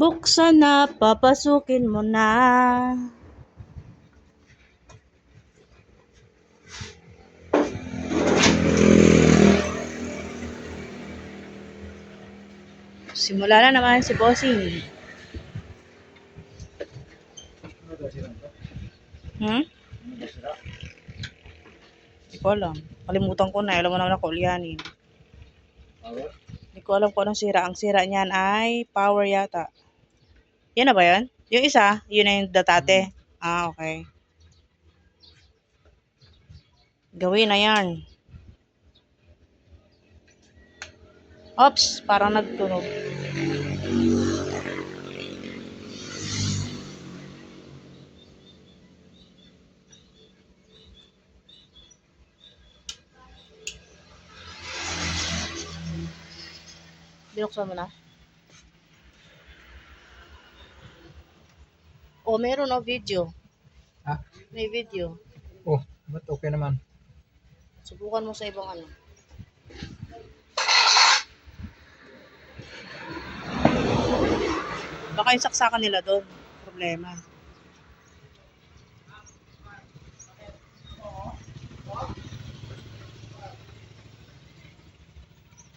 Buksan na, papasukin mo na. Simula na naman si Bossing. Hindi ko alam. Kalimutan ko na. Alam mo naman ako ulyanin. Hindi ko alam kung anong sira. Ang sira niyan ay power yata. Yan na ba yun? Yung isa, yun na yung datate. Ah, okay. Gawin na yan. Oops, parang nagtunog. Binuksan mo na. Oh, meron video. Ha? May video. Oh, ba't okay naman? Subukan mo sa ibang ano. Baka yung saksakan nila doon. Problema.